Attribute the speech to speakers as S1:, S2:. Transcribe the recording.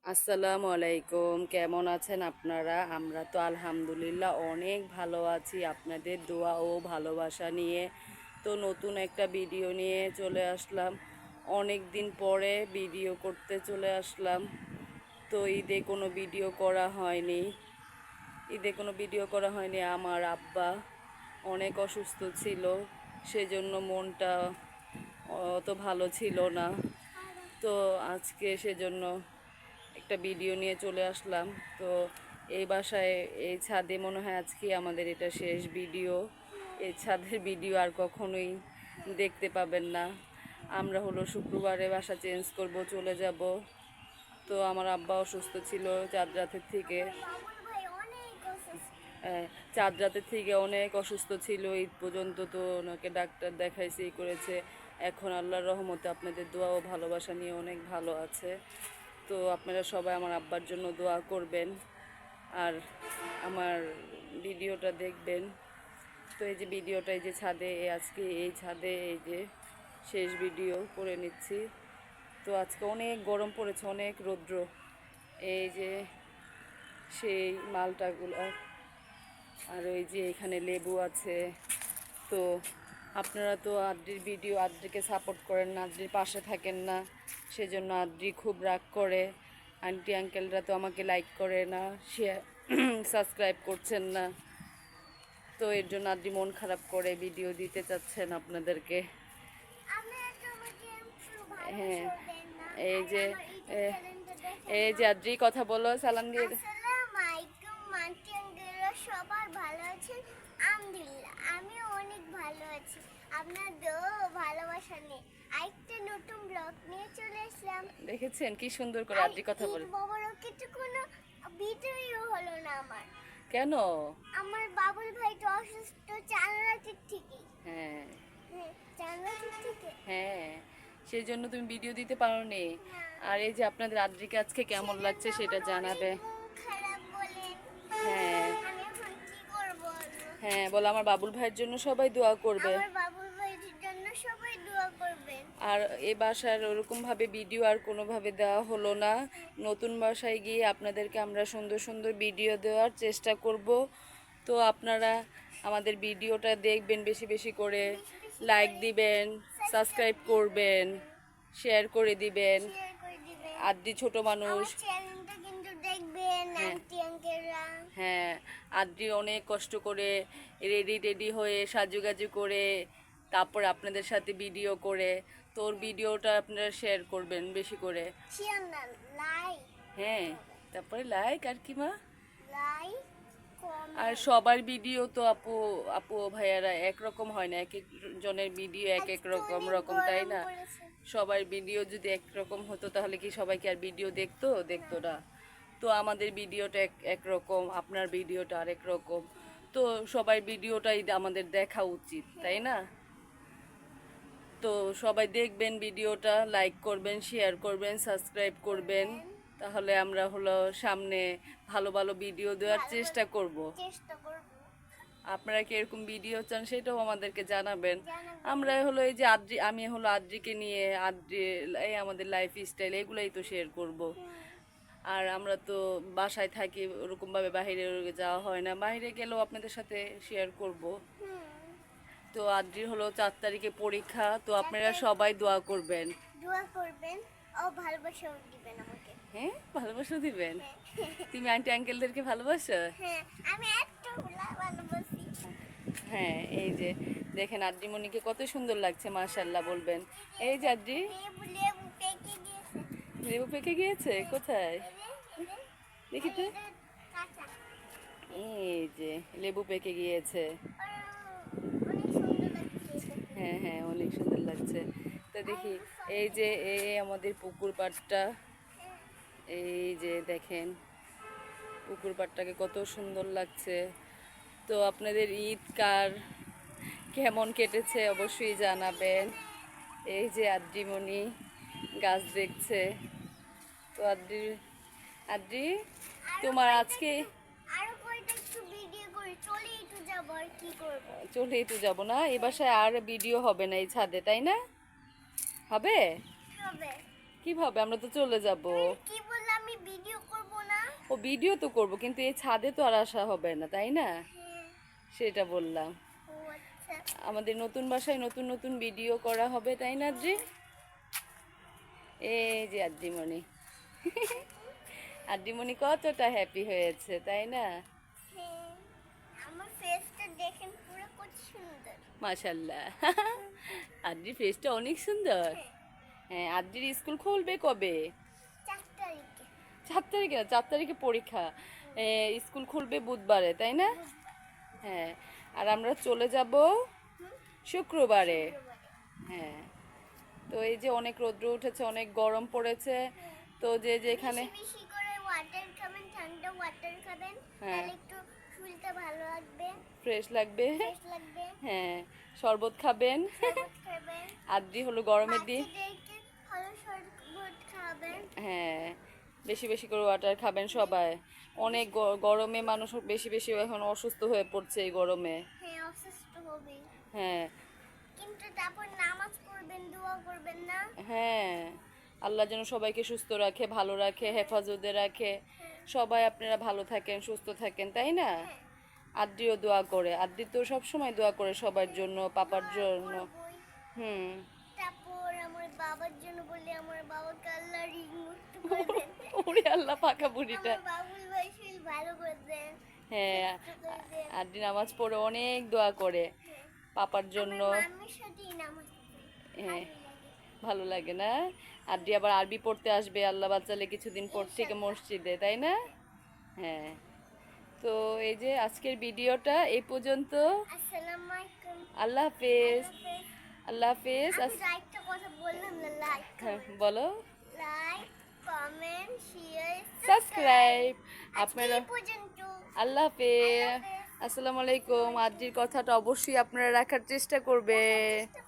S1: আসসালামু আলাইকুম, কেমন আছেন আপনারা? আমরা তো আলহামদুলিল্লাহ অনেক ভালো আছি আপনাদের দোয়া ও ভালোবাসা নিয়ে। তো নতুন একটা ভিডিও নিয়ে চলে আসলাম। অনেক দিন পরে ভিডিও করতে চলে আসলাম। তো ঈদে কোনো ভিডিও করা হয়নি। আমার আব্বা অনেক অসুস্থ ছিল, সেজন্য মনটা অত ভালো ছিল না। তো আজকে সেজন্য একটা ভিডিও নিয়ে চলে আসলাম। তো এই বাসায়, এই ছাদে মনে হয় আজকে আমাদের এটা শেষ ভিডিও। এই ছাদের ভিডিও আর কখনোই দেখতে পাবেন না। আমরা হলো শুক্রবারে বাসা চেঞ্জ করব, চলে যাব। তো আমার আব্বা অসুস্থ ছিল চাঁদ রাতের থেকে। চাঁদ রাতের থেকে অনেক অসুস্থ ছিল, ঈদ পর্যন্ত তো ওনাকে ডাক্তার দেখাইছে, করেছে। এখন আল্লাহর রহমতে আপনাদের দোয়া ও ভালোবাসা নিয়ে অনেক ভালো আছে। তো আপনারা সবাই আমার আব্বার জন্য দোয়া করবেন আর আমার ভিডিওটা দেখবেন। তো এই যে ভিডিওটা, এই যে ছাদে, আজকে এই ছাদে এই যে শেষ ভিডিও করে নিচ্ছি। তো আজকে অনেক গরম পড়েছে, অনেক রৌদ্র। এই যে সেই মালটাগুলো, আর ওই যে এখানে লেবু আছে। তো আপনারা তো আদ্রিকে সাপোর্ট করেন না, আদ্রির পাশে থাকেন না, সেজন্য আদ্রি খুব রাগ করে। আন্টি আঙ্কেলরা তো আমাকে লাইক করে না, শেয়ার সাবস্ক্রাইব করছেন না। তো এর জন্য আদ্রি মন খারাপ করে, ভিডিও দিতে চাচ্ছেন আপনাদেরকে। হ্যাঁ, এই যে এই যে আদ্রি কথা বলো, সালাম দিয়ে।
S2: সবার ভালো আছেন? আলহামদুলিল্লাহ আমিও অনেক ভালো আছি। আপনাদের ভালোবাসা নিয়ে আরেকটা নতুন ব্লগ নিয়ে চলে আসলাম।
S1: দেখেছেন কি সুন্দর করে আদ্রি কথা বলে।
S2: বাবার কিছু কোনো ভিডিও হলো না আমার।
S1: কেন?
S2: আমার বাবুল ভাই তো অসুস্থ 4 রাতের থেকে।
S1: হ্যাঁ
S2: 4 রাতের থেকে।
S1: হ্যাঁ, সেই জন্য তুমি ভিডিও দিতে পারোনি। আর এই যে আপনাদের আদ্রিকে আজকে কেমন লাগছে সেটা জানাবে।
S2: খারাপ বলেন।
S1: হ্যাঁ
S2: আমি এখন কি করব?
S1: হ্যাঁ, বলো আমার বাবুল ভাইয়ের জন্য সবাই দোয়া করবে।
S2: আমার বাবুল ভাইয়ের জন্য সবাই দোয়া করবেন।
S1: আর এ বাসার ওরকমভাবে ভিডিও আর কোনোভাবে দেওয়া হলো না। নতুন বাসায় গিয়ে আপনাদেরকে আমরা সুন্দর সুন্দর ভিডিও দেওয়ার চেষ্টা করব। তো আপনারা আমাদের ভিডিওটা দেখবেন, বেশি বেশি করে লাইক দিবেন, সাবস্ক্রাইব করবেন, শেয়ার করে দিবেন।
S2: শেয়ার করে দিবেন।
S1: আদ্রি ছোট মানুষ।
S2: আমার চ্যানেলটা কিন্তু দেখবেন
S1: হ্যাঁ
S2: আন্টি আঙ্কেলরা।
S1: হ্যাঁ, আদ্রি অনেক কষ্ট করে রেডি হয়ে সাজুগাজু করে তারপর আপনাদের সাথে ভিডিও করে। তোর ভিডিওটা আপনারা শেয়ার করবেন বেশি করে।
S2: শেয়ার না, লাইক।
S1: হ্যাঁ, তারপরে লাইক আর কি মা।
S2: লাইক
S1: আর
S2: কমেন্ট।
S1: সবার ভিডিও তো আপু আপু ও ভাইয়ারা একরকম হয় না, এক এক জনের ভিডিও এক এক রকম রকম, তাই না? সবার ভিডিও যদি একরকম হতো তাহলে কি সবাই কি আর ভিডিও দেখতো? দেখতো না। তো আমাদের ভিডিওটা একরকম, আপনার ভিডিওটা আরেক রকম। তো সবাই ভিডিওটাই আমাদের দেখা উচিত, তাই না? তো সবাই দেখবেন ভিডিওটা, লাইক করবেন, শেয়ার করবেন, সাবস্ক্রাইব করবেন। তাহলে আমরা হলো সামনে ভালো ভালো ভিডিও দেওয়ার চেষ্টা করব।
S2: চেষ্টা করব।
S1: আপনারা কি এরকম ভিডিও চান সেটাও আমাদেরকে জানাবেন। আমরা হলো এই যে আমি হলো আদ্রিকে নিয়ে এই আমাদের লাইফ স্টাইল এগুলাই তো শেয়ার করব। আর আমরা তো বাসায় থাকি, ওরকমভাবে বাইরে যাওয়া হয় না, বাইরে গেলেও আপনাদের সাথে শেয়ার করব। তো আদ্রির হলো 4 তারিখে পরীক্ষা, তো আপনারা সবাই দোয়া করবেন।
S2: দোয়া করবেন ও ভালোবাসা দিবেন আমাকে।
S1: হ্যাঁ, ভালোবাসা দিবেন।
S2: হ্যাঁ।
S1: তুমি আন্টি আঙ্কেলদেরকে ভালোবাসো?
S2: হ্যাঁ, আমি একটু ভালোবাসি।
S1: হ্যাঁ, এই যে দেখেন আদ্রিমণিকে কত সুন্দর লাগছে, মাশাআল্লাহ বলবেন। এই যে আদ্রি,
S2: লেবু লেবু পেকে গিয়েছে।
S1: লেবু পেকে গিয়েছে কোথায়? দেখি তো।
S2: এটা কাঁচা।
S1: এই যে লেবু পেকে গিয়েছে।
S2: অনেক সুন্দর লাগছে।
S1: হ্যাঁ হ্যাঁ, অনেক সুন্দর লাগছে। তো দেখি, এই যে এই আমাদের পুকুর পাড়টা, এই যে দেখেন পুকুর পাড়টাকে কত সুন্দর লাগছে। তো আপনাদের ঈদ কেমন কেটেছে অবশ্যই জানাবেন। এই যে আদ্রিমণি গাছ দেখছে। তো আদ্রি আদ্রি তোমার আজকে
S2: আরো কয়টা একটু ভিডিও করে চলে একটু যাবো আর কি করব?
S1: চলেই তো যাবো না, এ বাসায় আর ভিডিও হবে না এই ছাদে, তাই না? হবে
S2: হবে।
S1: কিভাবে? আমরা তো চলে যাব।
S2: কি বললাম? আমি
S1: ও ভিডিও তো করব, কিন্তু এই ছাদে তো আর আসা হবে না, তাই না?
S2: হ্যাঁ।
S1: সেটা বললাম।
S2: ও আচ্ছা।
S1: আমাদের নতুন বাসায় নতুন নতুন ভিডিও করা হবে, তাই না আদ্রি? এই যে আদ্রিমণি, আদ্রিমণি কতটা হ্যাপি হয়েছে, তাই না?
S2: হ্যাঁ। আমার ফেসটা দেখেন পুরো কত সুন্দর।
S1: মাশাল্লাহ। আদ্রির ফেসটা অনেক সুন্দর। হ্যাঁ, আদ্রির স্কুল খুলবে কবে?
S2: 4 তারিখে।
S1: 4 তারিখে না, 4 তারিখে পরীক্ষা। স্কুল খুলবে বুধবারে, তাই না? হ্যাঁ, আর আমরা চলে যাব শুক্রবারে। হ্যাঁ, তো এই যে অনেক রৌদ্র উঠেছে, অনেক গরম পড়েছে, তো যে যেখানে
S2: বেশি বেশি করে ওয়াটার খাবেন, ঠান্ডা ওয়াটার খাবেন,
S1: হ্যাঁ।
S2: তাহলে একটু শরীরটা ভালো লাগবে,
S1: ফ্রেশ লাগবে।
S2: ফ্রেশ লাগবে।
S1: হ্যাঁ, শরবত খাবেন।
S2: শরবত খাবেন।
S1: আদ্রি হলো গরমের দিন।
S2: বাচ্চাদেরকে ভালো শরবত খাবেন।
S1: হ্যাঁ, বেশি বেশি করে ওয়াটার খাবেন সবাই। অনেক গরমে মানুষ বেশি বেশি এখন অসুস্থ হয়ে পড়ছে এই গরমে।
S2: হ্যাঁ, অসুস্থ হবে।
S1: হ্যাঁ।
S2: কিন্তু তারপর নামাজ পড়বেন, দোয়া করবেন না?
S1: হ্যাঁ, আল্লাহ যেন সবাইকে সুস্থ রাখে, ভালো রাখে, হেফাজতে রাখে, সবাই আপনারা ভালো থাকেন, সুস্থ থাকেন, তাই না? আদ্রিও দোয়া করে, আদ্রি তো সবসময় দোয়া করে সবার জন্য, পাপার জন্য।
S2: করবই।
S1: হুম।
S2: তারপর আমার বাবার জন্য বলে আমার বাবাকে আল্লাহ রিমুক্ত করে দেন।
S1: ওরে আল্লাহ, পাকা বুড়িটা।
S2: আমার বাবুল ভাই শরীর ভালো করে দেন।
S1: হ্যাঁ,
S2: সুস্থ করে দেন।
S1: আদ্রি নামাজ পড়ে অনেক দোয়া করে পাপার জন্য।
S2: আমার মাম্মির সাথেই নামাজ পড়ি।
S1: হ্যাঁ,
S2: ভালো লাগে।
S1: ভালো লাগে না? আদ্রি আবার আরবি পড়তে আসবে আল্লাহ বাচ্চালে কিছুদিন পর থেকে মসজিদে, তাই না? হ্যাঁ, তো এই যে আজকের ভিডিওটা এই পর্যন্ত।
S2: আসসালামু আলাইকুম।
S1: আল্লাহ হাফেজ।
S2: আল্লাহ হাফেজ।
S1: আল্লাহ হাফেজ।
S2: আমি একটা কথা বললাম না, লাইক
S1: হ্যাঁ, বলো।
S2: লাইক, কমেন্ট, শেয়ার,
S1: সাবস্ক্রাইব
S2: আজকে
S1: আপনারা।
S2: এই পর্যন্ত।
S1: আল্লাহ হাফেজ।
S2: আল্লাহ হাফেজ।
S1: আসসালামু আলাইকুম। আদ্রির কথাটা অবশ্যই আপনারা রাখার চেষ্টা করবেন।
S2: চেষ্টা